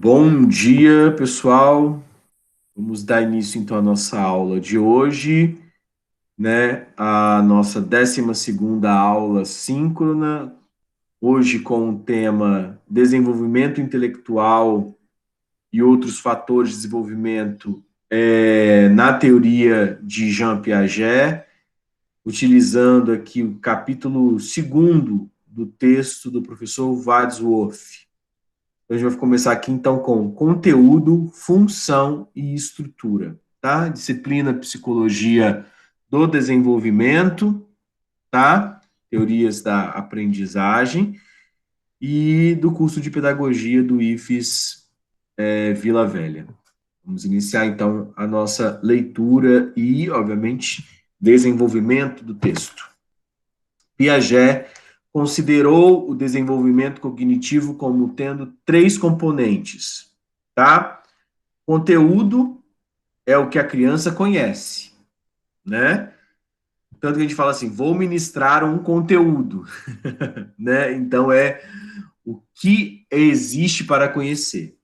Bom dia, pessoal. Vamos dar início então à nossa aula de hoje, né? A nossa 12ª aula síncrona, hoje com o tema desenvolvimento intelectual e outros fatores de desenvolvimento na teoria de Jean Piaget, utilizando aqui o capítulo segundo do texto do professor Wadsworth. A gente vai começar aqui então com conteúdo, função e estrutura, tá? Disciplina Psicologia do Desenvolvimento, tá? Teorias da aprendizagem e do curso de Pedagogia do IFES Vila Velha. Vamos iniciar então a nossa leitura e, obviamente, desenvolvimento do texto. Piaget considerou o desenvolvimento cognitivo como tendo três componentes, tá? Conteúdo é o que a criança conhece, né? Tanto que a gente fala assim, vou ministrar um conteúdo, né? Então é o que existe para conhecer,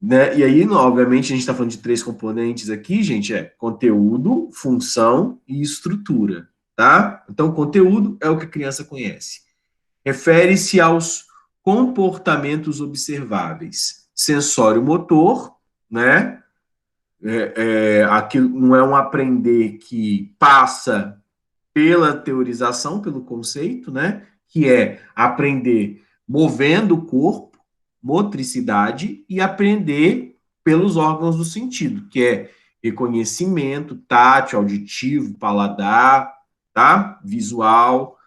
né? E aí, obviamente, a gente está falando de três componentes aqui, gente, é conteúdo, função e estrutura, tá? Então, conteúdo é o que a criança conhece. Refere-se aos comportamentos observáveis, sensório-motor, né? Aquilo não é um aprender que passa pela teorização, pelo conceito, né? Que é aprender movendo o corpo, motricidade, e aprender pelos órgãos do sentido, que é reconhecimento, tátil, auditivo, paladar, tá? Visual,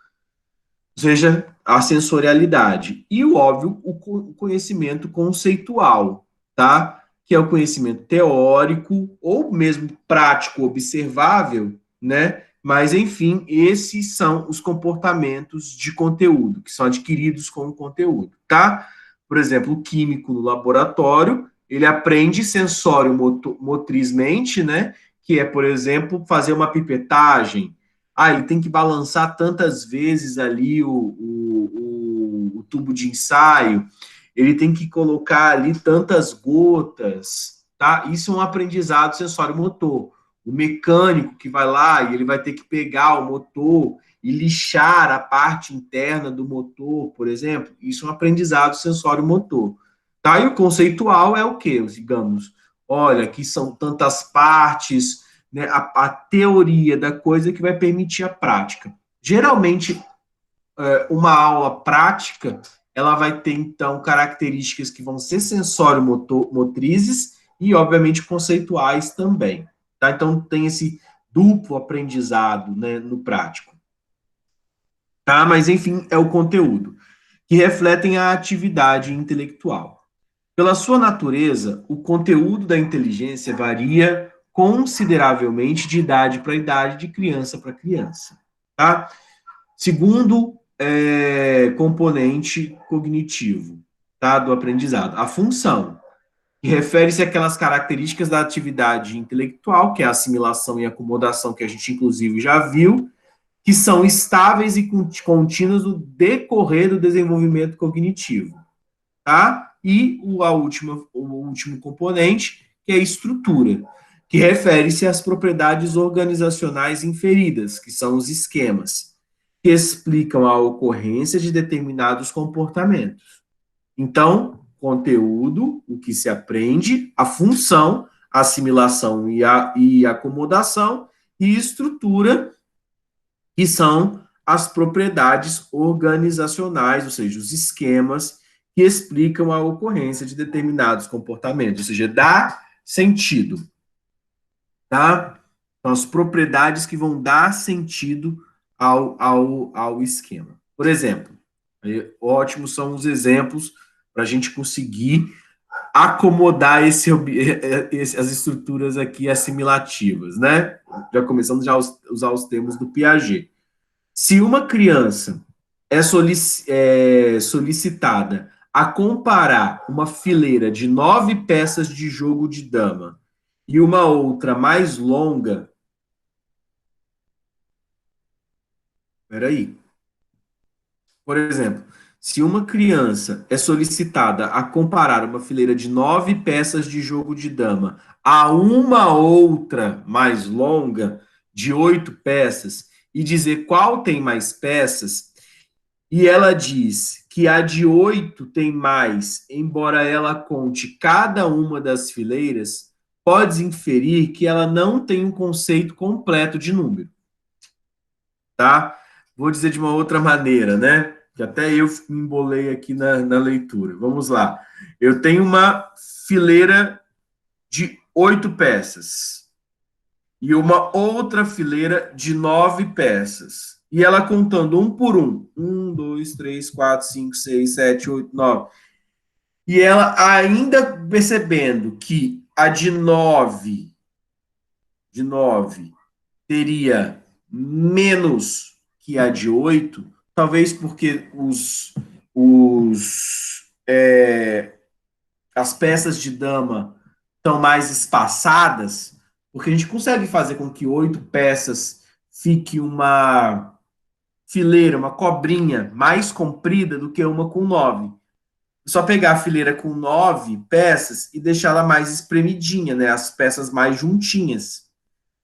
ou seja, a sensorialidade. E o óbvio, o conhecimento conceitual, tá? Que é o conhecimento teórico ou mesmo prático observável, né? Mas, enfim, esses são os comportamentos de conteúdo, que são adquiridos com o conteúdo, tá? Por exemplo, o químico no laboratório, ele aprende sensório motrizmente, né? Que é, por exemplo, fazer uma pipetagem, ele tem que balançar tantas vezes ali o tubo de ensaio, ele tem que colocar ali tantas gotas, tá? Isso é um aprendizado sensório-motor. O mecânico que vai lá e ele vai ter que pegar o motor e lixar a parte interna do motor, por exemplo, isso é um aprendizado sensório-motor. Tá? E o conceitual é o quê? Digamos, olha, aqui são tantas partes, né, a teoria da coisa que vai permitir a prática. Geralmente, uma aula prática, ela vai ter, então, características que vão ser sensório-motrizes e, obviamente, conceituais também. Tá? Então, tem esse duplo aprendizado, né, no prático. Tá? Mas, enfim, é o conteúdo, que refletem a atividade intelectual. Pela sua natureza, o conteúdo da inteligência varia consideravelmente de idade para idade, de criança para criança. Tá? Segundo componente cognitivo, tá? Do aprendizado, a função, que refere-se àquelas características da atividade intelectual, que é a assimilação e acomodação, que a gente inclusive já viu, que são estáveis e contínuas no decorrer do desenvolvimento cognitivo. Tá? E o último componente, que é a estrutura, que refere-se às propriedades organizacionais inferidas, que são os esquemas, que explicam a ocorrência de determinados comportamentos. Então, conteúdo, o que se aprende, a função, assimilação e acomodação, e estrutura, que são as propriedades organizacionais, ou seja, os esquemas que explicam a ocorrência de determinados comportamentos, ou seja, dá sentido, tá? São as propriedades que vão dar sentido ao esquema. Por exemplo, ótimos são os exemplos para a gente conseguir acomodar as estruturas aqui assimilativas, né? Já começamos já a usar os termos do Piaget. Se uma criança é solicitada a comparar uma fileira de 9 peças de jogo de dama e uma outra mais longa, peraí, por exemplo, Se uma criança é solicitada a comparar uma fileira de 9 peças de jogo de dama a uma outra mais longa, de 8 peças, e dizer qual tem mais peças, e ela diz que a de 8 tem mais, embora ela conte cada uma das fileiras, pode inferir que ela não tem um conceito completo de número, tá? Vou dizer de uma outra maneira, né? Que até eu me embolei aqui na leitura. Vamos lá. Eu tenho uma fileira de 8 peças e uma outra fileira de 9 peças. E ela contando um por um. 1, 2, 3, 4, 5, 6, 7, 8, 9. E ela ainda percebendo que a de nove teria menos que a de 8, talvez porque as peças de dama estão mais espaçadas, porque a gente consegue fazer com que 8 peças fique uma fileira, uma cobrinha mais comprida do que uma com 9. Só pegar a fileira com 9 peças e deixá-la mais espremidinha, né? As peças mais juntinhas.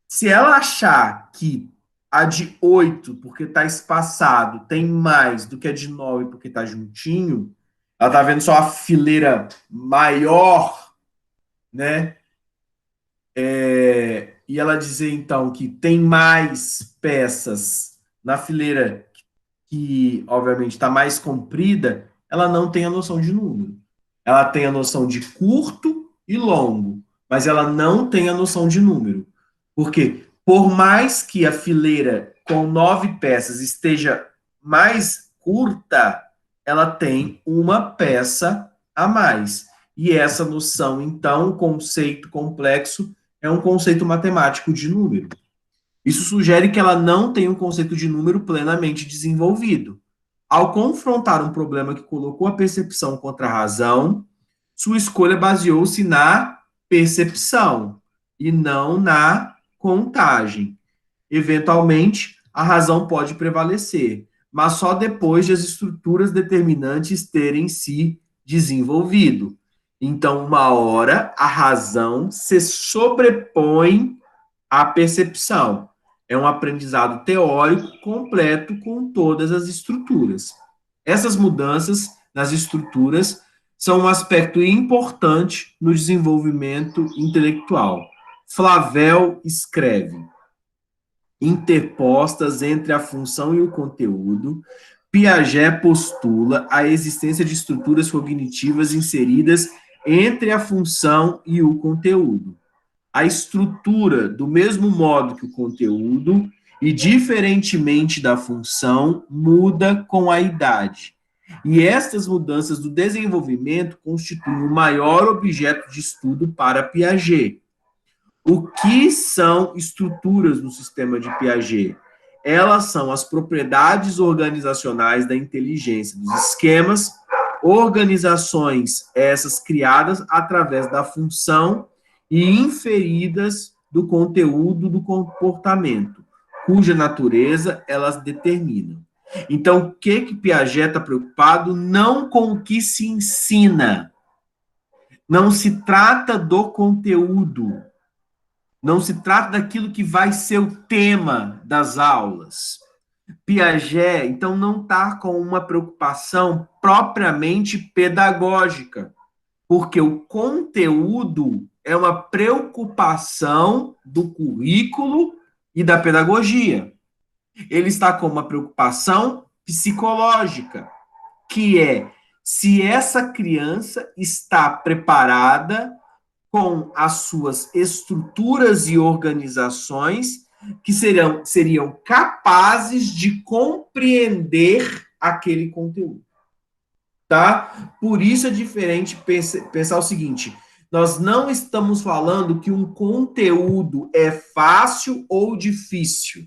Se ela achar que a de 8, porque está espaçado, tem mais do que a de 9, porque está juntinho, ela está vendo só a fileira maior, né? E ela dizer, então, que tem mais peças na fileira que, obviamente, está mais comprida, ela não tem a noção de número. Ela tem a noção de curto e longo, mas ela não tem a noção de número. Porque, por mais que a fileira com 9 peças esteja mais curta, ela tem uma peça a mais. E essa noção, então, o conceito complexo é um conceito matemático de número. Isso sugere que ela não tem um conceito de número plenamente desenvolvido. Ao confrontar um problema que colocou a percepção contra a razão, sua escolha baseou-se na percepção e não na contagem. Eventualmente, a razão pode prevalecer, mas só depois de as estruturas determinantes terem se desenvolvido. Então, uma hora, a razão se sobrepõe à percepção. É um aprendizado teórico completo com todas as estruturas. Essas mudanças nas estruturas são um aspecto importante no desenvolvimento intelectual. Flavel escreve: interpostas entre a função e o conteúdo, Piaget postula a existência de estruturas cognitivas inseridas entre a função e o conteúdo. A estrutura, do mesmo modo que o conteúdo, e diferentemente da função, muda com a idade. E estas mudanças do desenvolvimento constituem o maior objeto de estudo para Piaget. O que são estruturas no sistema de Piaget? Elas são as propriedades organizacionais da inteligência, dos esquemas, organizações essas criadas através da função e inferidas do conteúdo do comportamento, cuja natureza elas determinam. Então, o que Piaget está preocupado? Não com o que se ensina. Não se trata do conteúdo. Não se trata daquilo que vai ser o tema das aulas. Piaget, então, não está com uma preocupação propriamente pedagógica, porque o conteúdo é uma preocupação do currículo e da pedagogia. Ele está com uma preocupação psicológica, que é se essa criança está preparada com as suas estruturas e organizações que seriam capazes de compreender aquele conteúdo. Tá? Por isso é diferente pensar o seguinte: nós não estamos falando que um conteúdo é fácil ou difícil.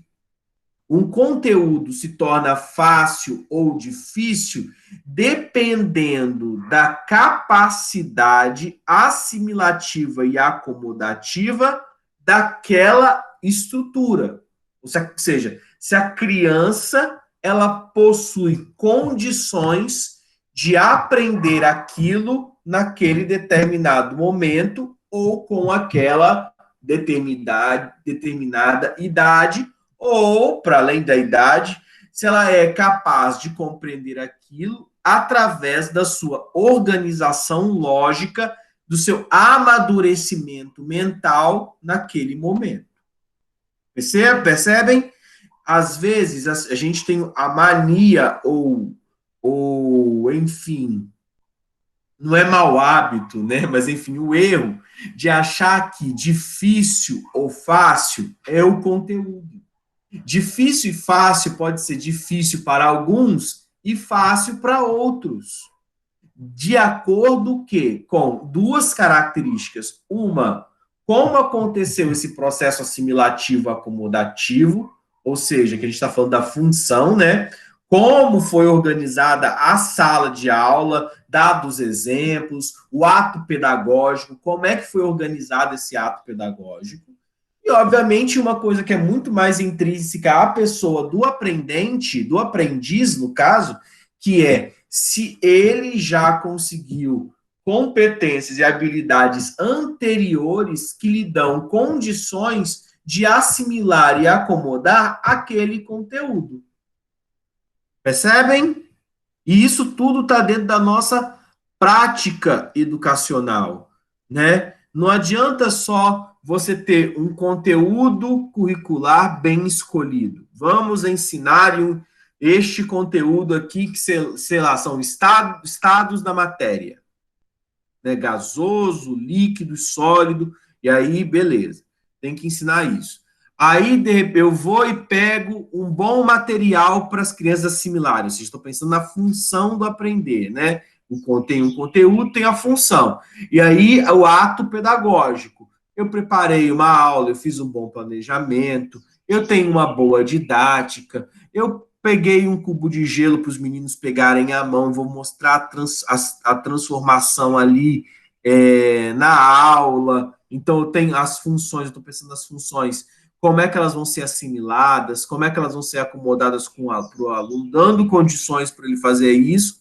Um conteúdo se torna fácil ou difícil dependendo da capacidade assimilativa e acomodativa daquela estrutura. Ou seja, se a criança ela possui condições de aprender aquilo naquele determinado momento ou com aquela determinada idade, ou, para além da idade, se ela é capaz de compreender aquilo através da sua organização lógica, do seu amadurecimento mental naquele momento. Percebem? Às vezes a gente tem a mania ou enfim, não é mau hábito, né? Mas enfim, o erro de achar que difícil ou fácil é o conteúdo. Difícil e fácil pode ser difícil para alguns e fácil para outros. De acordo com duas características. Uma, como aconteceu esse processo assimilativo acomodativo, ou seja, que a gente está falando da função, né? Como foi organizada a sala de aula, dados exemplos, o ato pedagógico, como é que foi organizado esse ato pedagógico. E, obviamente, uma coisa que é muito mais intrínseca à pessoa do aprendente, do aprendiz, no caso, que é se ele já conseguiu competências e habilidades anteriores que lhe dão condições de assimilar e acomodar aquele conteúdo. Percebem? E isso tudo está dentro da nossa prática educacional, né? Não adianta só você ter um conteúdo curricular bem escolhido. Vamos ensinar este conteúdo aqui, que, sei lá, são estados da matéria, né? Gasoso, líquido, sólido, e aí, beleza. Tem que ensinar isso. Aí, de repente, eu vou e pego um bom material para as crianças assimilarem. Vocês estão pensando na função do aprender, né? Tem um conteúdo, tem a função. E aí, o ato pedagógico. Eu preparei uma aula, eu fiz um bom planejamento, eu tenho uma boa didática, eu peguei um cubo de gelo para os meninos pegarem a mão, vou mostrar a transformação ali na aula. Então, eu tenho as funções, eu estou pensando nas funções, como é que elas vão ser assimiladas, como é que elas vão ser acomodadas para o aluno, dando condições para ele fazer isso.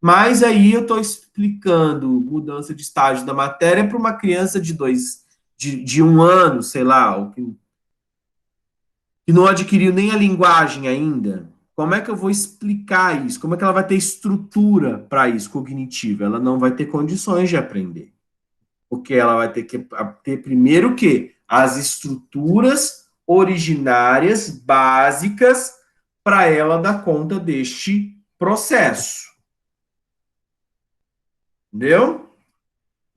Mas aí eu estou explicando mudança de estágio da matéria para uma criança de 1 ano, sei lá, que não adquiriu nem a linguagem ainda. Como é que eu vou explicar isso? Como é que ela vai ter estrutura para isso, cognitiva? Ela não vai ter condições de aprender. Porque ela vai ter que ter primeiro o quê? As estruturas originárias, básicas, para ela dar conta deste processo. Entendeu?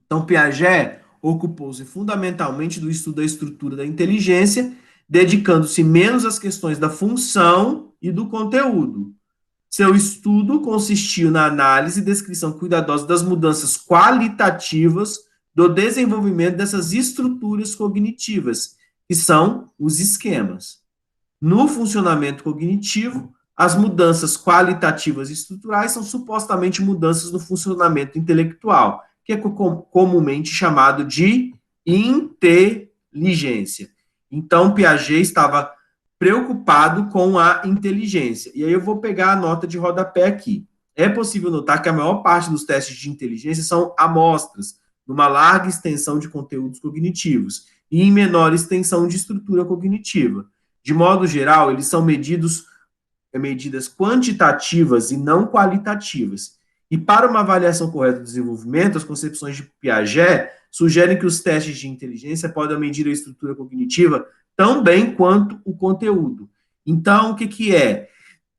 Então, Piaget ocupou-se fundamentalmente do estudo da estrutura da inteligência, dedicando-se menos às questões da função e do conteúdo. Seu estudo consistiu na análise e descrição cuidadosa das mudanças qualitativas do desenvolvimento dessas estruturas cognitivas, que são os esquemas. No funcionamento cognitivo, as mudanças qualitativas e estruturais são supostamente mudanças no funcionamento intelectual, que é comumente chamado de inteligência. Então, Piaget estava preocupado com a inteligência. E aí eu vou pegar a nota de rodapé aqui. É possível notar que a maior parte dos testes de inteligência são amostras, numa larga extensão de conteúdos cognitivos, e em menor extensão de estrutura cognitiva. De modo geral, eles são medidas quantitativas e não qualitativas. E para uma avaliação correta do desenvolvimento, as concepções de Piaget sugerem que os testes de inteligência podem medir a estrutura cognitiva tão bem quanto o conteúdo. Então, o que é?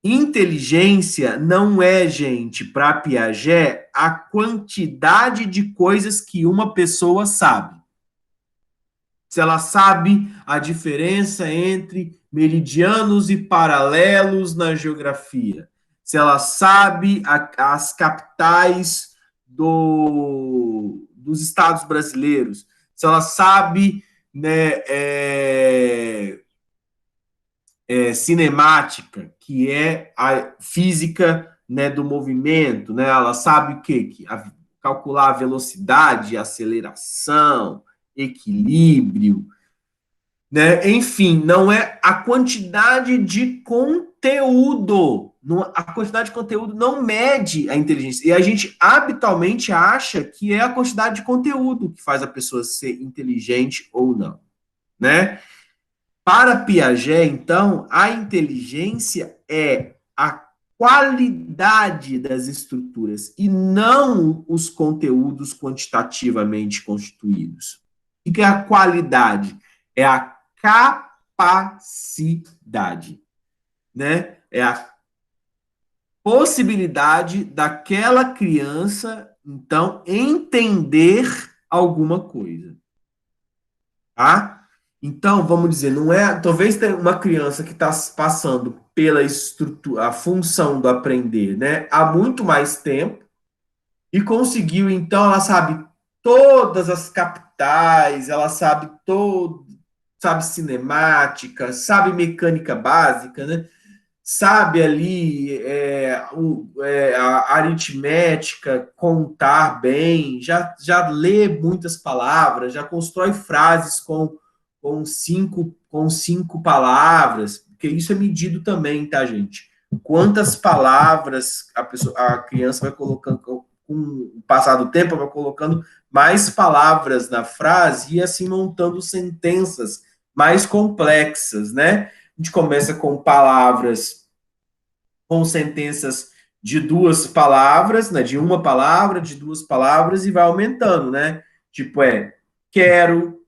Inteligência não é, gente, para Piaget, a quantidade de coisas que uma pessoa sabe. Se ela sabe a diferença entre meridianos e paralelos na geografia, se ela sabe as capitais dos estados brasileiros, se ela sabe, né, cinemática, que é a física, né, do movimento, né, ela sabe o quê? Calcular a velocidade, a aceleração, equilíbrio, né? Enfim, não é a quantidade de conteúdo A quantidade de conteúdo não mede a inteligência. E a gente habitualmente acha que é a quantidade de conteúdo que faz a pessoa ser inteligente ou não, né? Para Piaget, então, a inteligência é a qualidade das estruturas e não os conteúdos quantitativamente constituídos. O que é a qualidade? É a capacidade, né? É a possibilidade daquela criança, então, entender alguma coisa, tá? Então, vamos dizer, não é, talvez tenha uma criança que está passando pela estrutura, a função do aprender, né, há muito mais tempo e conseguiu, então, ela sabe todas as capitais, ela sabe todo, sabe cinemática, sabe mecânica básica, né? Sabe ali a aritmética, contar bem, já lê muitas palavras, já constrói frases com cinco palavras, porque isso é medido também, tá, gente? Quantas palavras a criança vai colocando, com o passar do tempo, vai colocando mais palavras na frase e assim montando sentenças mais complexas, né? A gente começa com palavras, com sentenças de duas palavras, né? De uma palavra, de duas palavras, e vai aumentando, né? Tipo, quero,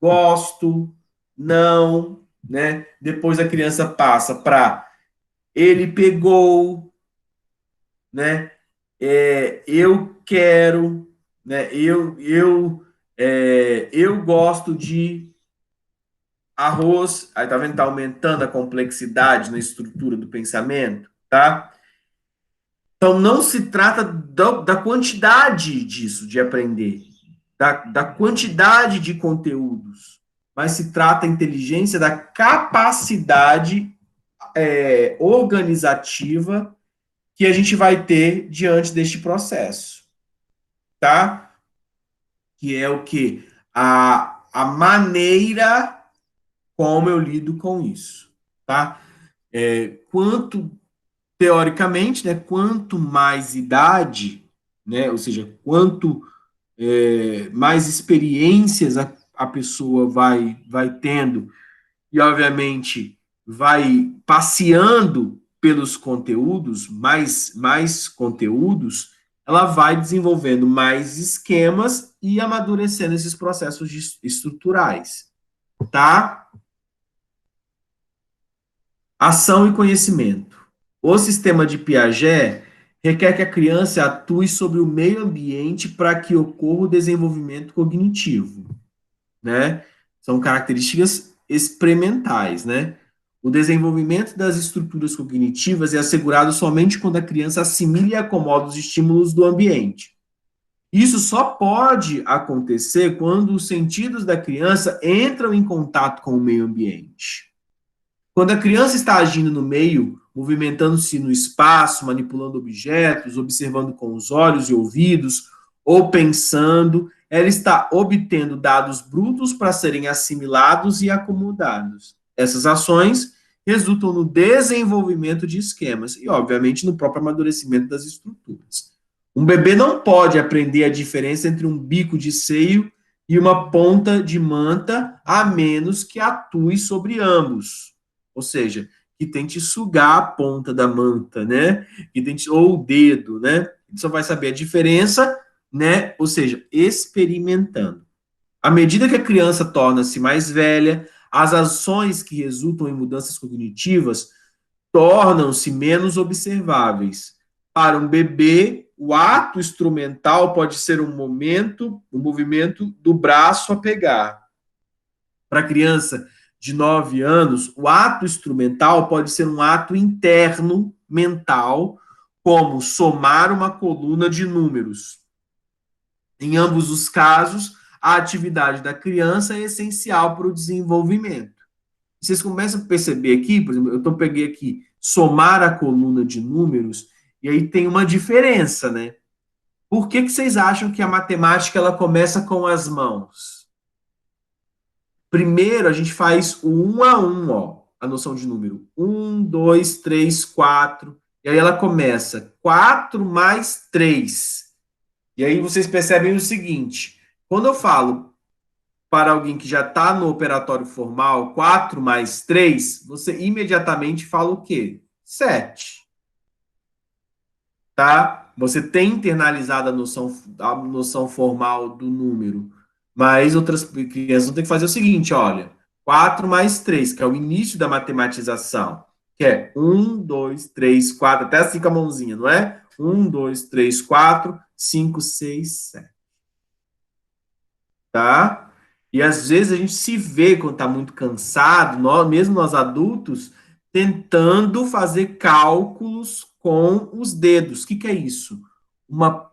gosto, não, né? Depois a criança passa para ele pegou, né? Eu quero, né? Eu gosto de arroz, aí tá vendo? Tá aumentando a complexidade na estrutura do pensamento, tá? Então não se trata da quantidade disso, de aprender, da quantidade de conteúdos, mas se trata a inteligência da capacidade organizativa que a gente vai ter diante deste processo, tá? Que é o que? A maneira como eu lido com isso, tá? Quanto, teoricamente, né, quanto mais idade, né, ou seja, quanto mais experiências a pessoa vai tendo e, obviamente, vai passeando pelos conteúdos, mais conteúdos, ela vai desenvolvendo mais esquemas e amadurecendo esses processos estruturais, tá? Ação e conhecimento. O sistema de Piaget requer que a criança atue sobre o meio ambiente para que ocorra o desenvolvimento cognitivo, né? São características experimentais, né? O desenvolvimento das estruturas cognitivas é assegurado somente quando a criança assimila e acomoda os estímulos do ambiente. Isso só pode acontecer quando os sentidos da criança entram em contato com o meio ambiente. Quando a criança está agindo no meio, movimentando-se no espaço, manipulando objetos, observando com os olhos e ouvidos, ou pensando, ela está obtendo dados brutos para serem assimilados e acomodados. Essas ações resultam no desenvolvimento de esquemas e, obviamente, no próprio amadurecimento das estruturas. Um bebê não pode aprender a diferença entre um bico de seio e uma ponta de manta, a menos que atue sobre ambos. Ou seja, que tente sugar a ponta da manta, né? Ou o dedo, né? Ele só vai saber a diferença, né? Ou seja, experimentando. À medida que a criança torna-se mais velha, as ações que resultam em mudanças cognitivas tornam-se menos observáveis. Para um bebê, o ato instrumental pode ser um movimento do braço a pegar. Para a criança de 9 anos, o ato instrumental pode ser um ato interno, mental, como somar uma coluna de números. Em ambos os casos, a atividade da criança é essencial para o desenvolvimento. Vocês começam a perceber aqui, por exemplo, eu peguei aqui, somar a coluna de números, e aí tem uma diferença, né? Por que vocês acham que a matemática ela começa com as mãos? Primeiro, a gente faz o 1 a 1, ó, a noção de número. 1, 2, 3, 4. E aí ela começa 4 mais 3. E aí vocês percebem o seguinte, quando eu falo para alguém que já está no operatório formal, 4 mais 3, você imediatamente fala o quê? 7. Tá? Você tem internalizado a noção formal do número, mas outras crianças vão ter que fazer o seguinte, olha, 4 mais 3, que é o início da matematização, que é 1, 2, 3, 4, até assim com a mãozinha, não é? 1, 2, 3, 4, 5, 6, 7. Tá? E às vezes a gente se vê quando está muito cansado, mesmo nós adultos, tentando fazer cálculos com os dedos. O que é isso? Uma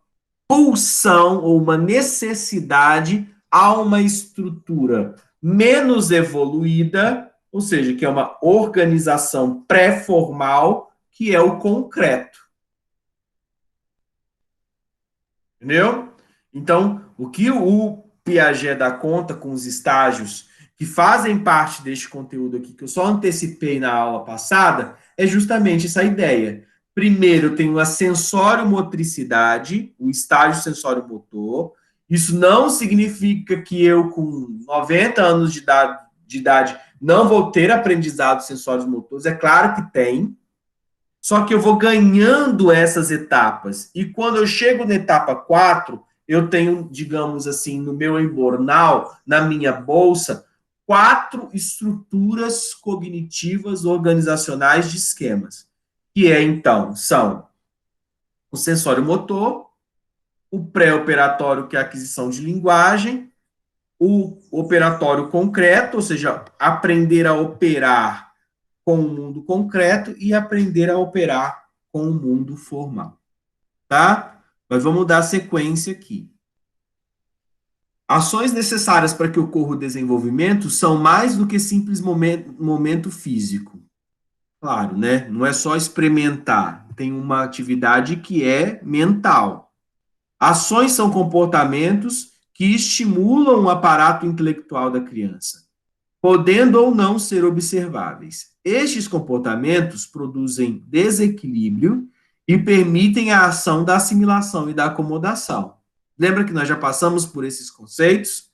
pulsão ou uma necessidade a uma estrutura menos evoluída, ou seja, que é uma organização pré-formal, que é o concreto. Entendeu? Então, o que o Piaget dá conta com os estágios que fazem parte deste conteúdo aqui, que eu só antecipei na aula passada, é justamente essa ideia. Primeiro, eu tenho a sensório-motricidade, o estágio sensório-motor. Isso não significa que eu, com 90 anos de idade não vou ter aprendizado sensórios motores. É claro que tem, só que eu vou ganhando essas etapas. E quando eu chego na etapa 4, eu tenho, digamos assim, no meu embornal, na minha bolsa, 4 estruturas cognitivas organizacionais de esquemas. Que então, são o sensório motor, o pré-operatório, que é a aquisição de linguagem, o operatório concreto, ou seja, aprender a operar com o mundo concreto e aprender a operar com o mundo formal, tá? Mas vamos dar sequência aqui. Ações necessárias para que ocorra o desenvolvimento são mais do que simples momento físico. Claro, né? Não é só experimentar, tem uma atividade que é mental. Ações são comportamentos que estimulam o aparato intelectual da criança, podendo ou não ser observáveis. Estes comportamentos produzem desequilíbrio e permitem a ação da assimilação e da acomodação. Lembra que nós já passamos por esses conceitos?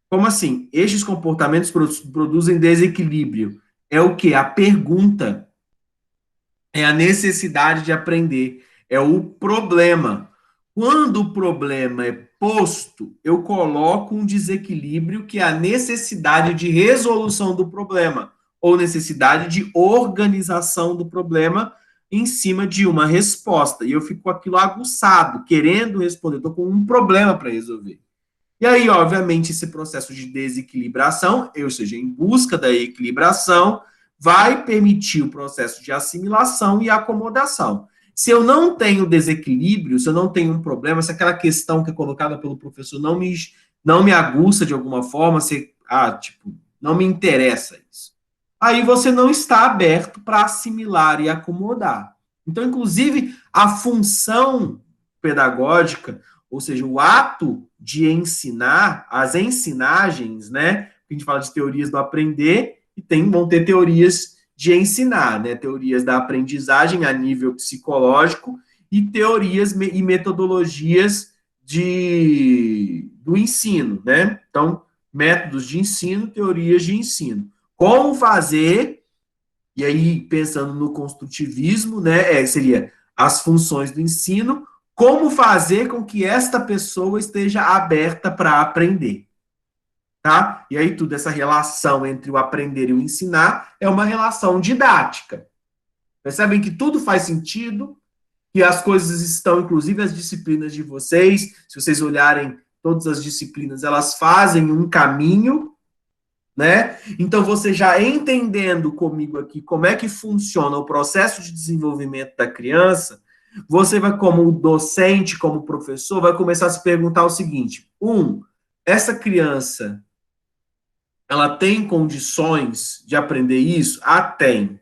Como assim? Estes comportamentos produzem desequilíbrio. É o que? A pergunta. É a necessidade de aprender. É o problema. Quando o problema é posto, eu coloco um desequilíbrio que é a necessidade de resolução do problema, ou necessidade de organização do problema em cima de uma resposta. E eu fico com aquilo aguçado, querendo responder. Estou com um problema para resolver. E aí, obviamente, esse processo de desequilibração, ou seja, em busca da equilibração, vai permitir o processo de assimilação e acomodação. Se eu não tenho desequilíbrio, se eu não tenho um problema, se aquela questão que é colocada pelo professor não me aguça de alguma forma, não me interessa isso. Aí você não está aberto para assimilar e acomodar. Então, inclusive, a função pedagógica, ou seja, o ato de ensinar, as ensinagens, né? A gente fala de teorias do aprender e vão ter teorias de ensinar, né? Teorias da aprendizagem a nível psicológico e teorias e metodologias do ensino, né? Então, métodos de ensino, teorias de ensino. Como fazer, e aí pensando no construtivismo, né? Seria as funções do ensino, como fazer com que esta pessoa esteja aberta para aprender, tá? E aí tudo, essa relação entre o aprender e o ensinar é uma relação didática. Percebem que tudo faz sentido, que as coisas estão, inclusive as disciplinas de vocês, se vocês olharem todas as disciplinas, elas fazem um caminho, né? Então, você já entendendo comigo aqui como é que funciona o processo de desenvolvimento da criança, você vai, como docente, como professor, vai começar a se perguntar o seguinte: essa criança, ela tem condições de aprender isso? Tem.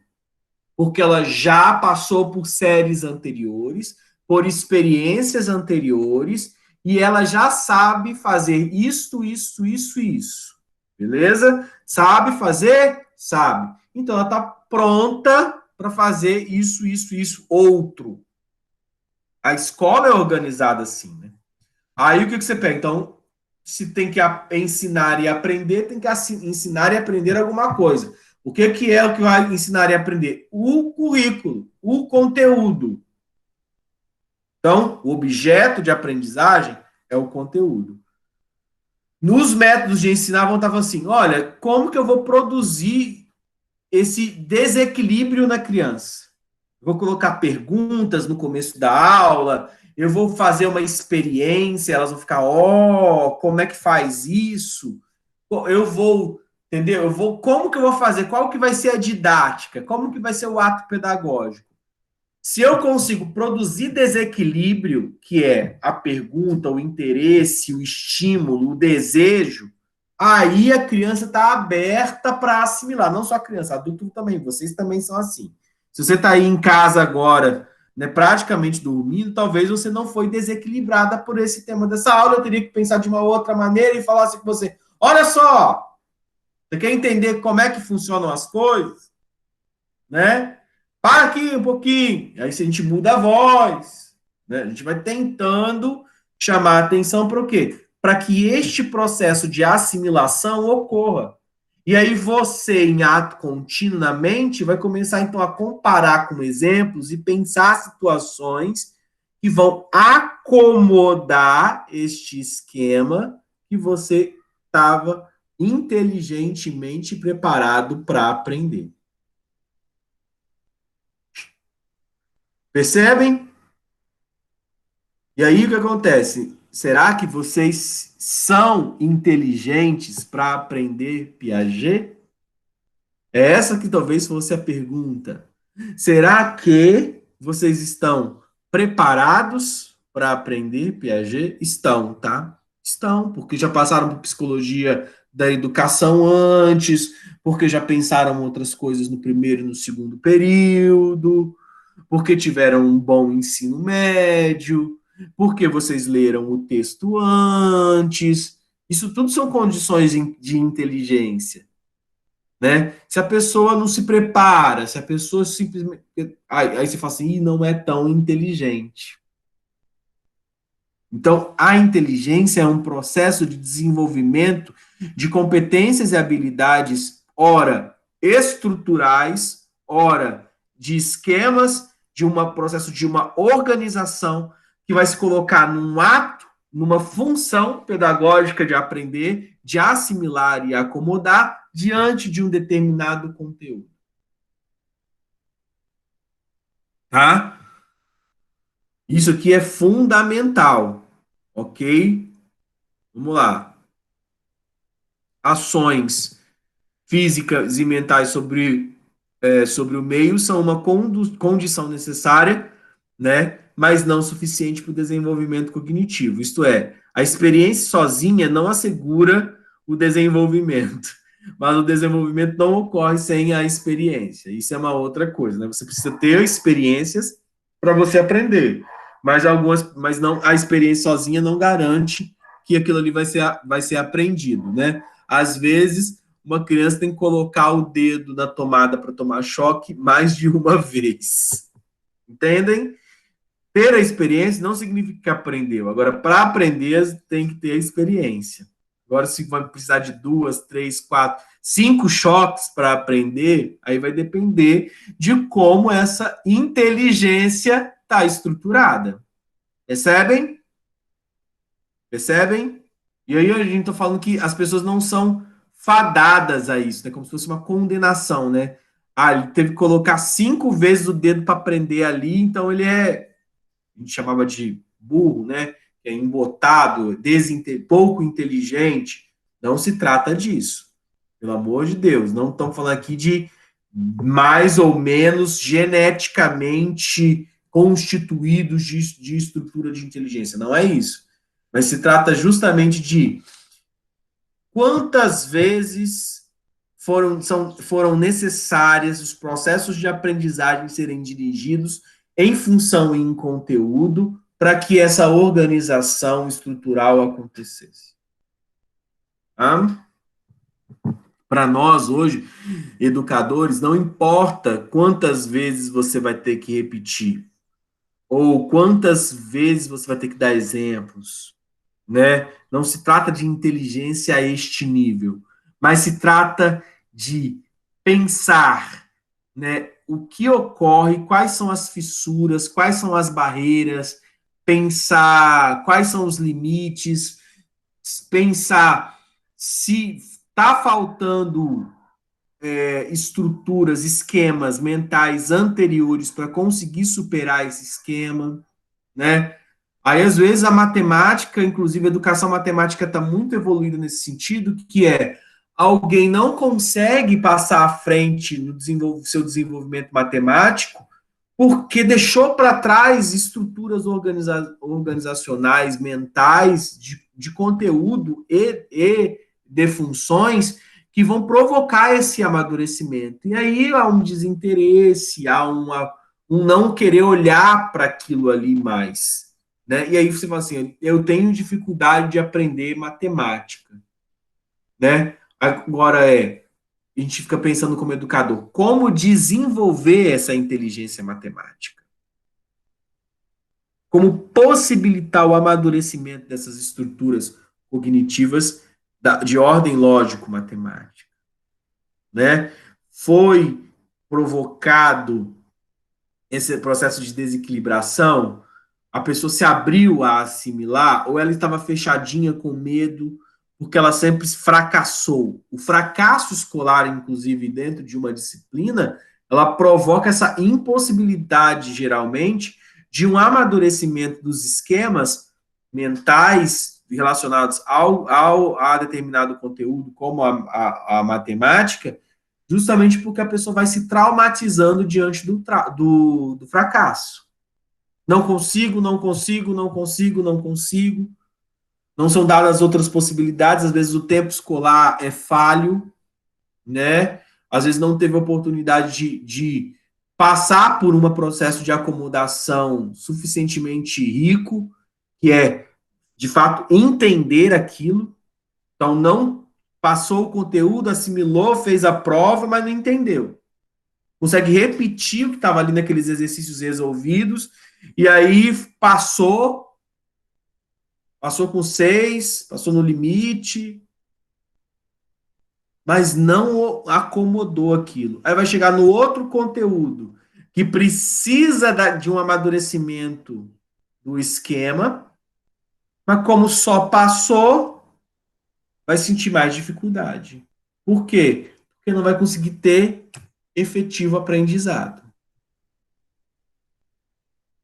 Porque ela já passou por séries anteriores, por experiências anteriores, e ela já sabe fazer isso, isso, isso, isso. Beleza? Sabe fazer? Sabe. Então, ela está pronta para fazer isso, isso, isso, outro. A escola é organizada assim, né? Aí o que você pega? Então, se tem que ensinar e aprender, tem que ensinar e aprender alguma coisa. O que é o que vai ensinar e aprender? O currículo, o conteúdo. Então, o objeto de aprendizagem é o conteúdo. Nos métodos de ensinar, vão estar assim: olha, como que eu vou produzir esse desequilíbrio na criança? Eu vou colocar perguntas no começo da aula, eu vou fazer uma experiência, elas vão ficar, como é que faz isso? Eu vou, entendeu? Como que eu vou fazer? Qual que vai ser a didática? Como que vai ser o ato pedagógico? Se eu consigo produzir desequilíbrio, que é a pergunta, o interesse, o estímulo, o desejo, aí a criança está aberta para assimilar. Não só a criança, adulto também. Vocês também são assim. Se você está aí em casa agora, né, praticamente dormindo, talvez você não foi desequilibrada por esse tema dessa aula. Eu teria que pensar de uma outra maneira e falar assim com você: olha só, você quer entender como é que funcionam as coisas, né? Para aqui um pouquinho. Aí se a gente muda a voz, né? A gente vai tentando chamar a atenção para o quê? Para que este processo de assimilação ocorra. E aí você, em ato contínuo na mente, vai começar então a comparar com exemplos e pensar situações que vão acomodar este esquema que você estava inteligentemente preparado para aprender. Percebem? E aí o que acontece? Será que vocês são inteligentes para aprender Piaget? É essa que talvez fosse a pergunta. Será que vocês estão preparados para aprender Piaget? Estão, tá? Estão, porque já passaram por psicologia da educação antes, porque já pensaram outras coisas no primeiro e no segundo período, porque tiveram um bom ensino médio, porque vocês leram o texto antes. Isso tudo são condições de inteligência, né? Se a pessoa não se prepara, se a pessoa simplesmente. Aí você fala assim, Ih, não é tão inteligente. Então, a inteligência é um processo de desenvolvimento de competências e habilidades, ora estruturais, ora de esquemas, de um processo de uma organização que vai se colocar num ato, numa função pedagógica de aprender, de assimilar e acomodar diante de um determinado conteúdo. Tá? Isso aqui é fundamental, ok? Vamos lá. Ações físicas e mentais sobre o meio são uma condição necessária, né, mas não suficiente para o desenvolvimento cognitivo. Isto é, a experiência sozinha não assegura o desenvolvimento, mas o desenvolvimento não ocorre sem a experiência. Isso é uma outra coisa, né? Você precisa ter experiências para você aprender, mas não, a experiência sozinha não garante que aquilo ali vai ser aprendido, né? Às vezes uma criança tem que colocar o dedo na tomada para tomar choque mais de uma vez. Entendem? Ter a experiência não significa que aprendeu. Agora, para aprender, tem que ter a experiência. Agora, se vai precisar de 2, 3, 4, 5 choques para aprender, aí vai depender de como essa inteligência está estruturada. Percebem? Percebem? E aí a gente está falando que as pessoas não são fadadas a isso, né? Como se fosse uma condenação, né? Ah, ele teve que colocar 5 vezes o dedo para prender ali, então ele é, a gente chamava de burro, né? Que é embotado, pouco inteligente. Não se trata disso. Pelo amor de Deus, não estamos falando aqui de mais ou menos geneticamente constituídos de estrutura de inteligência. Não é isso. Mas se trata justamente de quantas vezes foram necessárias os processos de aprendizagem serem dirigidos em função e em conteúdo para que essa organização estrutural acontecesse. Tá? Para nós hoje, educadores, não importa quantas vezes você vai ter que repetir, ou quantas vezes você vai ter que dar exemplos, né? Não se trata de inteligência a este nível, mas se trata de pensar, né? O que ocorre, quais são as fissuras, quais são as barreiras, pensar quais são os limites, pensar se está faltando estruturas, esquemas mentais anteriores para conseguir superar esse esquema, né? Aí, às vezes, a matemática, inclusive a educação matemática está muito evoluída nesse sentido, que é alguém não consegue passar à frente no seu desenvolvimento matemático porque deixou para trás estruturas organizacionais, mentais, de conteúdo e de funções que vão provocar esse amadurecimento. E aí há um desinteresse, há um não querer olhar para aquilo ali mais. Né? E aí você fala assim, eu tenho dificuldade de aprender matemática. Né? Agora a gente fica pensando como educador, como desenvolver essa inteligência matemática? Como possibilitar o amadurecimento dessas estruturas cognitivas de ordem lógico-matemática, né? Foi provocado esse processo de desequilibração, a pessoa se abriu a assimilar, ou ela estava fechadinha com medo, porque ela sempre fracassou. O fracasso escolar, inclusive, dentro de uma disciplina, ela provoca essa impossibilidade, geralmente, de um amadurecimento dos esquemas mentais relacionados a determinado conteúdo, como a matemática, justamente porque a pessoa vai se traumatizando diante do fracasso. Não consigo, não consigo, não consigo, não consigo. Não são dadas outras possibilidades, às vezes o tempo escolar é falho, né? Às vezes não teve oportunidade de passar por um processo de acomodação suficientemente rico, que é, de fato, entender aquilo. Então, não passou o conteúdo, assimilou, fez a prova, mas não entendeu. Consegue repetir o que estava ali naqueles exercícios resolvidos, e aí passou com 6, passou no limite, mas não acomodou aquilo. Aí vai chegar no outro conteúdo, que precisa de um amadurecimento do esquema, mas como só passou, vai sentir mais dificuldade. Por quê? Porque não vai conseguir ter efetivo aprendizado.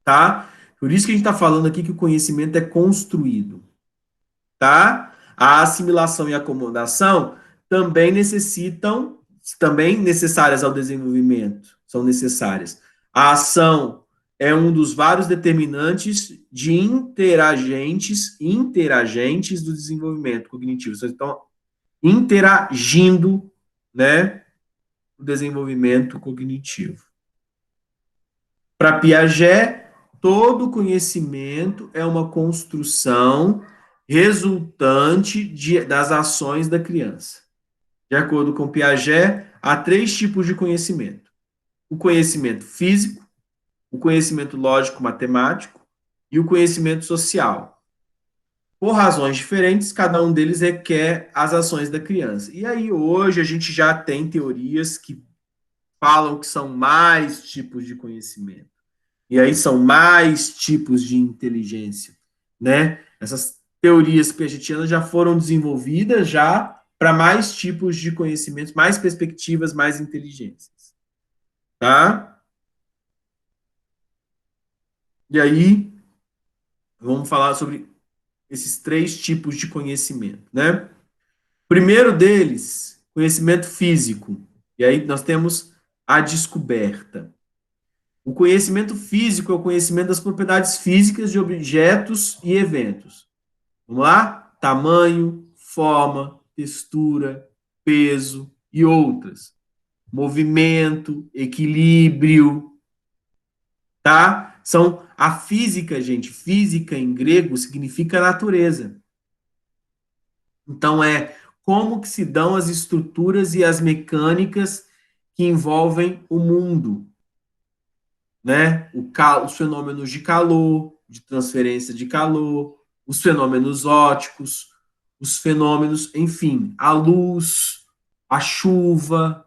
Tá? Por isso que a gente está falando aqui que o conhecimento é construído. Tá? A assimilação e a acomodação também necessárias ao desenvolvimento, são necessárias. A ação é um dos vários determinantes de interagentes do desenvolvimento cognitivo. Então, interagindo, né, o desenvolvimento cognitivo. Para Piaget, todo conhecimento é uma construção resultante das ações da criança. De acordo com Piaget, há 3 tipos de conhecimento: o conhecimento físico, o conhecimento lógico-matemático e o conhecimento social. Por razões diferentes, cada um deles requer as ações da criança. E aí, hoje, a gente já tem teorias que falam que são mais tipos de conhecimento. E aí são mais tipos de inteligência, né? Essas teorias piagetianas já foram desenvolvidas já para mais tipos de conhecimentos, mais perspectivas, mais inteligências, tá? E aí vamos falar sobre esses 3 tipos de conhecimento, né? Primeiro deles, conhecimento físico. E aí nós temos a descoberta. O conhecimento físico é o conhecimento das propriedades físicas de objetos e eventos. Vamos lá? Tamanho, forma, textura, peso e outras. Movimento, equilíbrio, tá? São a física, gente. Física em grego significa natureza. Então é como que se dão as estruturas e as mecânicas que envolvem o mundo, né? Os fenômenos de calor, de transferência de calor, os fenômenos ópticos, os fenômenos, enfim, a luz, a chuva,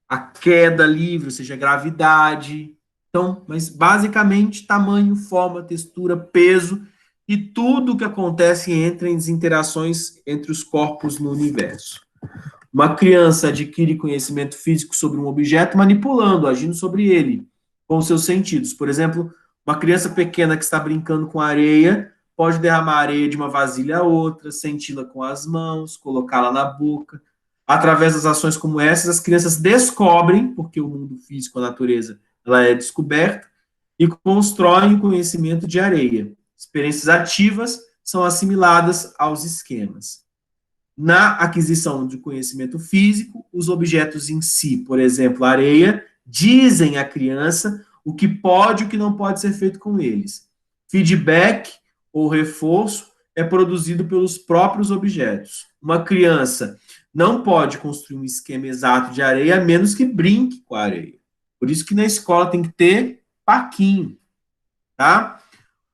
a queda livre, ou seja, a gravidade. Então, mas basicamente tamanho, forma, textura, peso e tudo o que acontece entre as interações entre os corpos no universo. Uma criança adquire conhecimento físico sobre um objeto manipulando, agindo sobre ele, com seus sentidos. Por exemplo, uma criança pequena que está brincando com areia pode derramar areia de uma vasilha a outra, senti-la com as mãos, colocá-la na boca. Através das ações como essas, as crianças descobrem, porque o mundo físico, a natureza, ela é descoberta, e constroem o conhecimento de areia. Experiências ativas são assimiladas aos esquemas. Na aquisição de conhecimento físico, os objetos em si, por exemplo, a areia, dizem à criança o que pode e o que não pode ser feito com eles. Feedback ou reforço é produzido pelos próprios objetos. Uma criança não pode construir um esquema exato de areia a menos que brinque com a areia. Por isso que na escola tem que ter parquinho, tá?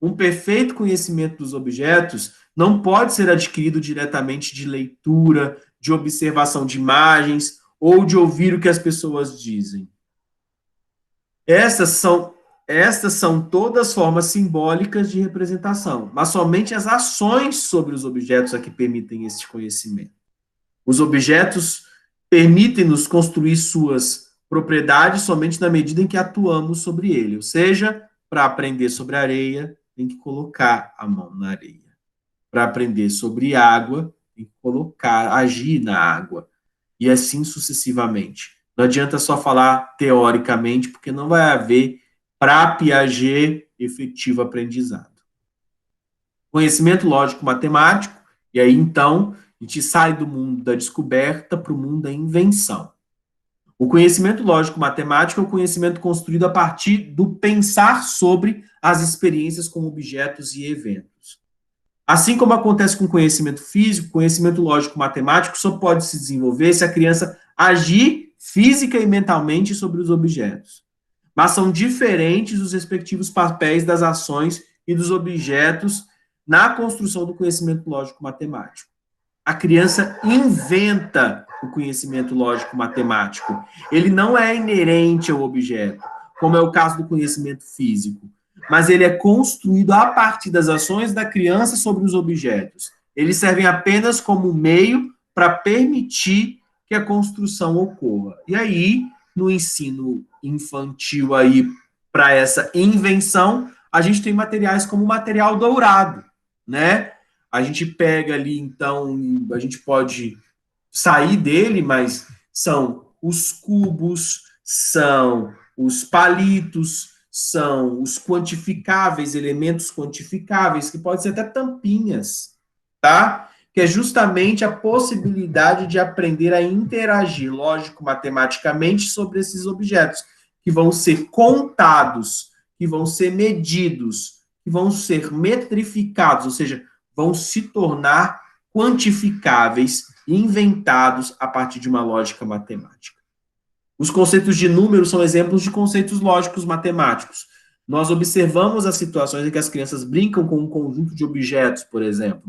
Um perfeito conhecimento dos objetos não pode ser adquirido diretamente de leitura, de observação de imagens ou de ouvir o que as pessoas dizem. Estas são todas formas simbólicas de representação, mas somente as ações sobre os objetos é que permitem este conhecimento. Os objetos permitem-nos construir suas propriedades somente na medida em que atuamos sobre ele, ou seja, para aprender sobre areia, tem que colocar a mão na areia. Para aprender sobre água, tem que colocar, agir na água. E assim sucessivamente. Não adianta só falar teoricamente, porque não vai haver, para Piaget, efetivo aprendizado. Conhecimento lógico-matemático, e aí então a gente sai do mundo da descoberta para o mundo da invenção. O conhecimento lógico-matemático é o conhecimento construído a partir do pensar sobre as experiências com objetos e eventos. Assim como acontece com o conhecimento físico, o conhecimento lógico-matemático só pode se desenvolver se a criança agir física e mentalmente sobre os objetos. Mas são diferentes os respectivos papéis das ações e dos objetos na construção do conhecimento lógico-matemático. A criança inventa o conhecimento lógico-matemático. Ele não é inerente ao objeto, como é o caso do conhecimento físico, mas ele é construído a partir das ações da criança sobre os objetos. Eles servem apenas como meio para permitir que a construção ocorra. E aí, no ensino infantil aí para essa invenção, a gente tem materiais como o material dourado, né? A gente pega ali, então, a gente pode sair dele, mas são os cubos, são os palitos, são os quantificáveis, elementos quantificáveis, que podem ser até tampinhas, tá? Que é justamente a possibilidade de aprender a interagir lógico-matematicamente sobre esses objetos, que vão ser contados, que vão ser medidos, que vão ser metrificados, ou seja, vão se tornar quantificáveis e inventados a partir de uma lógica matemática. Os conceitos de número são exemplos de conceitos lógicos matemáticos. Nós observamos as situações em que as crianças brincam com um conjunto de objetos, por exemplo.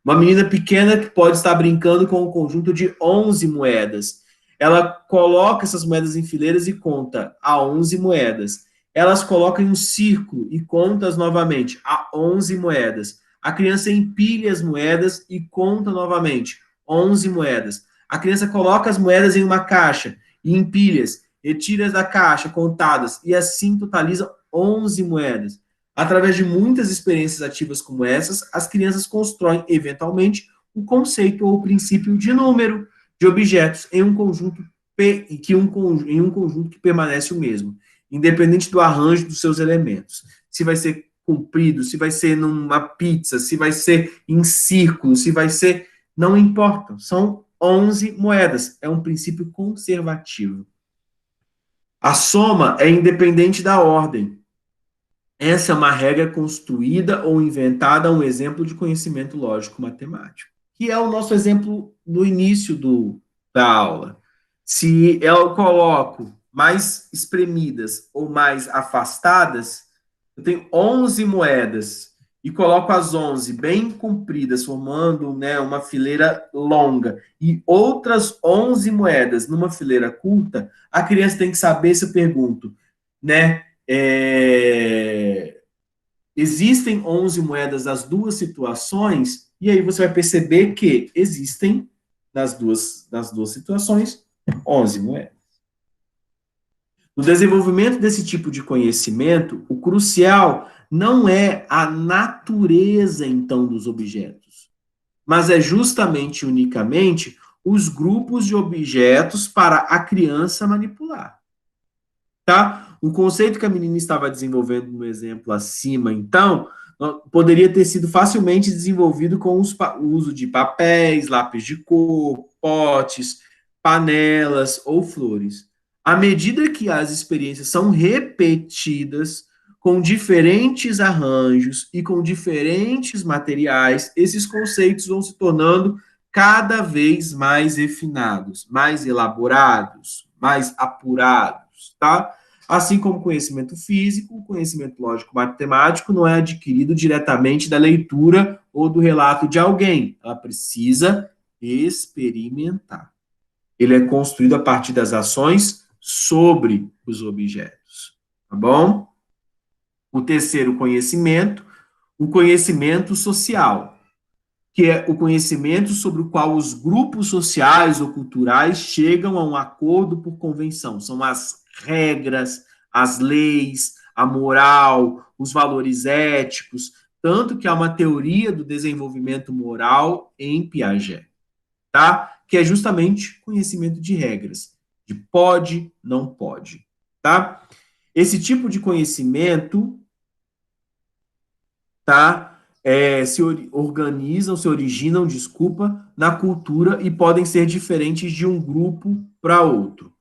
Uma menina pequena que pode estar brincando com um conjunto de 11 moedas. Ela coloca essas moedas em fileiras e conta a 11 moedas. Elas colocam em um círculo e conta novamente a 11 moedas. A criança empilha as moedas e conta novamente 11 moedas. A criança coloca as moedas em uma caixa e empilha-as, retira da caixa contadas e assim totaliza 11 moedas. Através de muitas experiências ativas como essas, as crianças constroem eventualmente o conceito ou o princípio de número de objetos em um conjunto que permanece o mesmo, independente do arranjo dos seus elementos. Se vai ser comprido, se vai ser numa pizza, se vai ser em círculo, se vai ser... Não importa, são 11 moedas. É um princípio conservativo. A soma é independente da ordem. Essa é uma regra construída ou inventada, um exemplo de conhecimento lógico-matemático. que é o nosso exemplo no início da aula. Se eu coloco mais espremidas ou mais afastadas, eu tenho 11 moedas e coloco as 11 bem compridas, formando, né, uma fileira longa, e outras 11 moedas numa fileira curta, a criança tem que saber se eu pergunto, né, existem 11 moedas nas duas situações, e aí você vai perceber que existem nas duas situações 11 moedas. No desenvolvimento desse tipo de conhecimento, o crucial não é a natureza, então, dos objetos, mas é justamente, unicamente, os grupos de objetos para a criança manipular. Tá? O conceito que a menina estava desenvolvendo no exemplo acima, então, poderia ter sido facilmente desenvolvido com o uso de papéis, lápis de cor, potes, panelas ou flores. À medida que as experiências são repetidas com diferentes arranjos e com diferentes materiais, esses conceitos vão se tornando cada vez mais refinados, mais elaborados, mais apurados, tá? Assim como conhecimento físico, conhecimento lógico-matemático não é adquirido diretamente da leitura ou do relato de alguém. Ela precisa experimentar. Ele é construído a partir das ações sobre os objetos. Tá bom? O terceiro conhecimento, o conhecimento social, que é o conhecimento sobre o qual os grupos sociais ou culturais chegam a um acordo por convenção. São as regras, as leis, a moral, os valores éticos, tanto que há uma teoria do desenvolvimento moral em Piaget, tá? Que é justamente conhecimento de regras, de pode, não pode, tá? Esse tipo de conhecimento, tá? Se organizam, se originam, desculpa, na cultura e podem ser diferentes de um grupo para outro.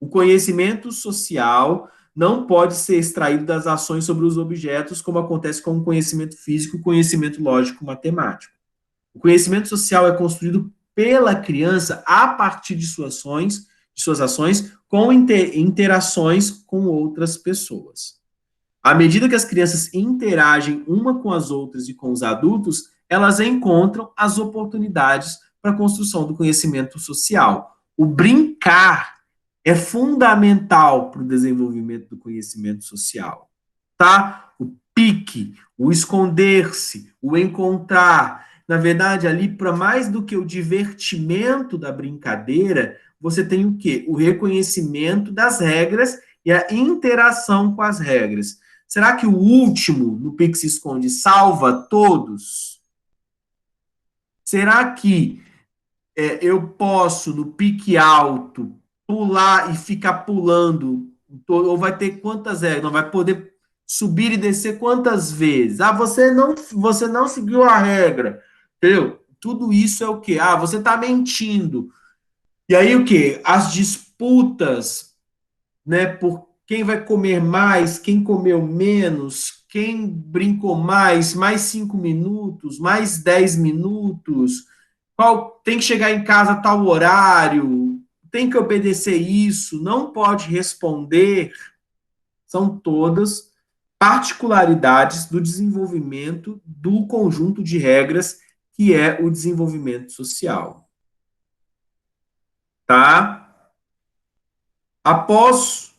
O conhecimento social não pode ser extraído das ações sobre os objetos, como acontece com o conhecimento físico e o conhecimento lógico-matemático. O conhecimento social é construído pela criança a partir de suas ações com interações com outras pessoas. À medida que as crianças interagem uma com as outras e com os adultos, elas encontram as oportunidades para a construção do conhecimento social. O brincar é fundamental para o desenvolvimento do conhecimento social, tá? O pique, o esconder-se, o encontrar, na verdade, ali, para mais do que o divertimento da brincadeira, você tem o quê? O reconhecimento das regras e a interação com as regras. Será que o último, no pique se esconde, salva todos? Será que eu posso, no pique alto, pular e ficar pulando? Ou vai ter quantas regras? Não vai poder subir e descer quantas vezes? Ah, você não seguiu a regra. Entendeu? Tudo isso é o quê? Ah, você está mentindo. E aí o quê? As disputas, né, por quem vai comer mais, quem comeu menos, quem brincou mais 5 minutos, mais 10 minutos, qual tem que chegar em casa a tal horário, tem que obedecer isso, não pode responder, são todas particularidades do desenvolvimento do conjunto de regras que é o desenvolvimento social. Tá? Após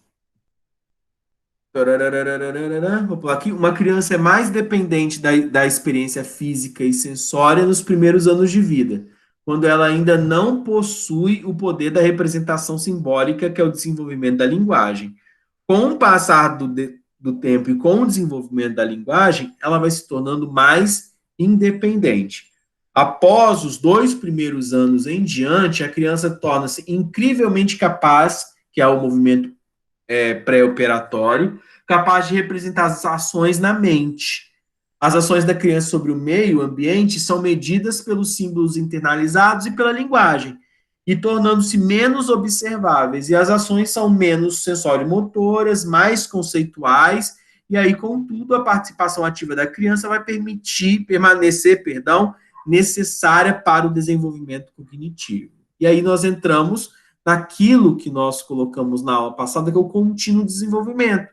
vou pular aqui. Uma criança é mais dependente da experiência física e sensória nos primeiros anos de vida, quando ela ainda não possui o poder da representação simbólica, que é o desenvolvimento da linguagem. Com o passar do tempo e com o desenvolvimento da linguagem, ela vai se tornando mais independente. Após os 2 primeiros anos em diante, a criança torna-se incrivelmente capaz, que é o movimento pré-operatório, capaz de representar as ações na mente. As ações da criança sobre o meio ambiente são medidas pelos símbolos internalizados e pela linguagem, e tornando-se menos observáveis. E as ações são menos sensório-motoras, mais conceituais, e aí, contudo, a participação ativa da criança vai permanecer, necessária para o desenvolvimento cognitivo. E aí nós entramos naquilo que nós colocamos na aula passada, que é o contínuo desenvolvimento.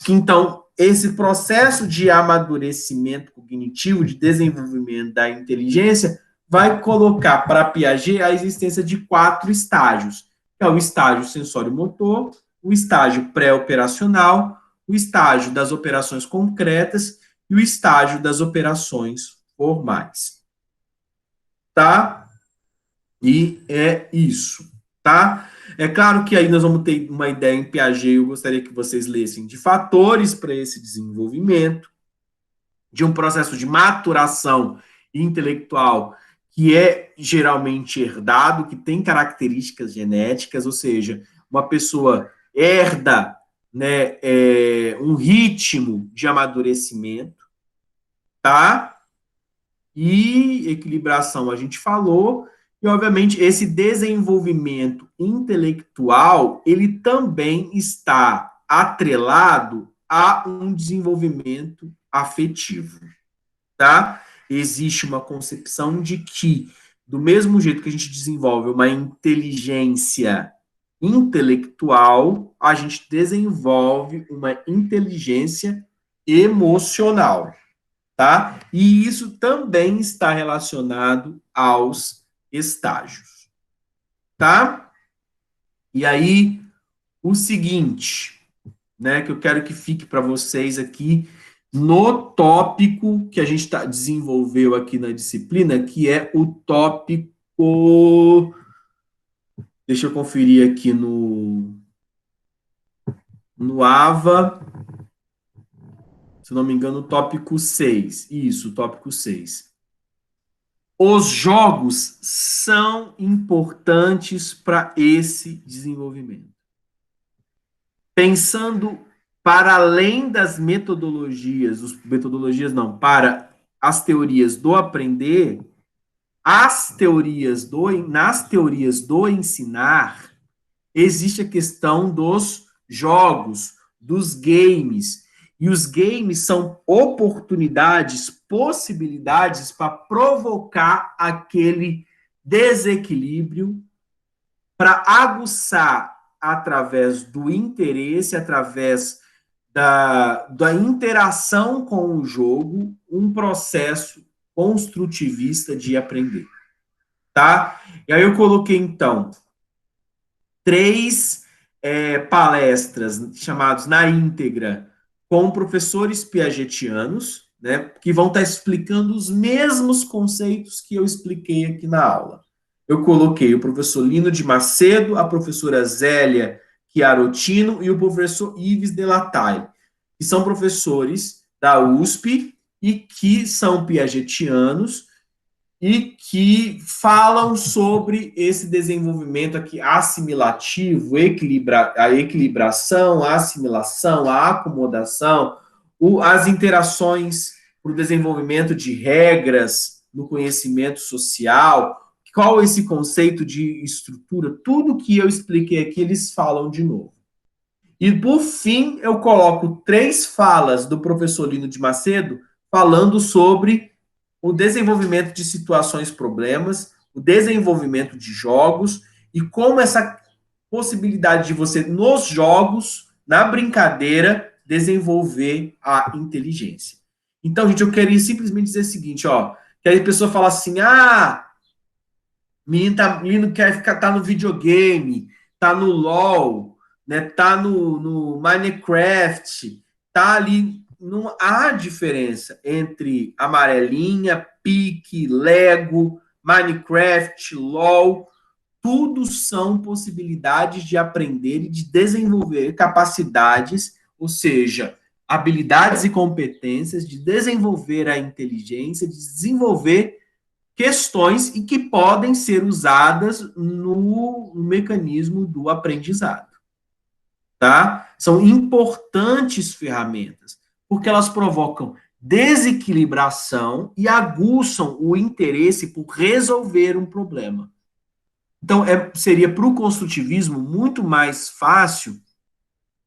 Que, então, esse processo de amadurecimento cognitivo, de desenvolvimento da inteligência, vai colocar para Piaget a existência de 4 estágios, que é o estágio sensório-motor, o estágio pré-operacional, o estágio das operações concretas e o estágio das operações formais. Tá? E é isso, tá? É claro que aí nós vamos ter uma ideia em Piaget, eu gostaria que vocês lessem, de fatores para esse desenvolvimento, de um processo de maturação intelectual que é geralmente herdado, que tem características genéticas, ou seja, uma pessoa herda, né, um ritmo de amadurecimento, tá? E equilibração a gente falou, e obviamente esse desenvolvimento intelectual, ele também está atrelado a um desenvolvimento afetivo, tá? Existe uma concepção de que, do mesmo jeito que a gente desenvolve uma inteligência intelectual, a gente desenvolve uma inteligência emocional, tá? E isso também está relacionado aos estágios, tá? E aí, o seguinte, né, que eu quero que fique para vocês aqui no tópico que a gente desenvolveu aqui na disciplina, que é o tópico. Deixa eu conferir aqui no AVA. Se não me engano, o tópico 6. Isso, tópico 6. Os jogos são importantes para esse desenvolvimento. Pensando para além das metodologias, para as teorias do aprender, nas teorias do ensinar, existe a questão dos jogos, dos games. E os games são oportunidades, possibilidades para provocar aquele desequilíbrio, para aguçar através do interesse, através da interação com o jogo, um processo construtivista de aprender, tá? E aí eu coloquei, então, 3 palestras chamadas na íntegra com professores piagetianos, né, que vão estar explicando os mesmos conceitos que eu expliquei aqui na aula. Eu coloquei o professor Lino de Macedo, a professora Zélia Chiarotino e o professor Yves Delataille, que são professores da USP e que são piagetianos e que falam sobre esse desenvolvimento aqui assimilativo, a equilibração, a assimilação, a acomodação, as interações para o desenvolvimento de regras no conhecimento social, qual esse conceito de estrutura, tudo que eu expliquei aqui, eles falam de novo. E, por fim, eu coloco 3 falas do professor Lino de Macedo falando sobre o desenvolvimento de situações problemas, o desenvolvimento de jogos e como essa possibilidade de você, nos jogos, na brincadeira, desenvolver a inteligência. Então, gente, eu queria simplesmente dizer o seguinte, ó, que aí a pessoa fala assim, menino quer tá no videogame, tá no LOL, né, tá no Minecraft, tá ali. Não há diferença entre amarelinha, pique, Lego, Minecraft, LOL. Tudo são possibilidades de aprender e de desenvolver capacidades, ou seja, habilidades e competências, de desenvolver a inteligência, de desenvolver questões e que podem ser usadas no mecanismo do aprendizado. Tá? São importantes ferramentas, porque elas provocam desequilibração e aguçam o interesse por resolver um problema. Então, seria para o construtivismo muito mais fácil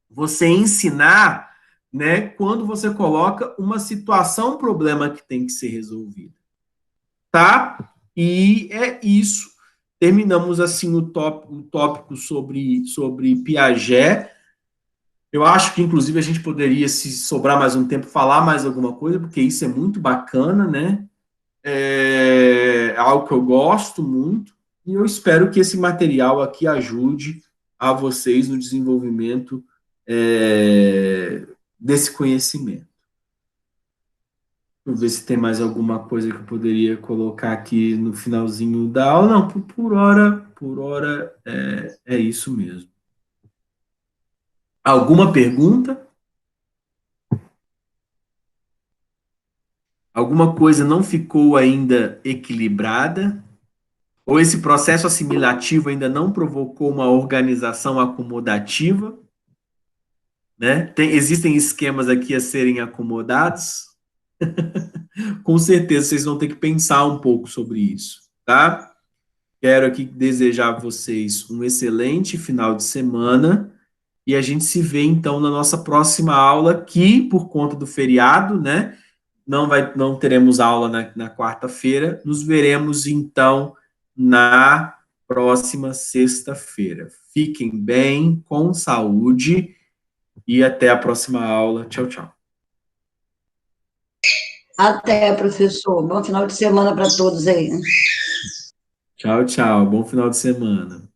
você ensinar, né, quando você coloca uma situação, um problema que tem que ser resolvido. tá? E é isso. Terminamos assim o tópico sobre Piaget. Eu acho que, inclusive, a gente poderia, se sobrar mais um tempo, falar mais alguma coisa, porque isso é muito bacana, né? É algo que eu gosto muito, e eu espero que esse material aqui ajude a vocês no desenvolvimento desse conhecimento. Deixa eu ver se tem mais alguma coisa que eu poderia colocar aqui no finalzinho da aula. Não, por hora é isso mesmo. Alguma pergunta? Alguma coisa não ficou ainda equilibrada? Ou esse processo assimilativo ainda não provocou uma organização acomodativa, né? Existem esquemas aqui a serem acomodados. Com certeza vocês vão ter que pensar um pouco sobre isso, tá? Quero aqui desejar a vocês um excelente final de semana e a gente se vê então na nossa próxima aula, que por conta do feriado, né? Não teremos aula na quarta-feira. Nos veremos então na próxima sexta-feira. Fiquem bem, com saúde e até a próxima aula. Tchau, tchau. Até, professor. Bom final de semana para todos aí. Tchau, tchau. Bom final de semana.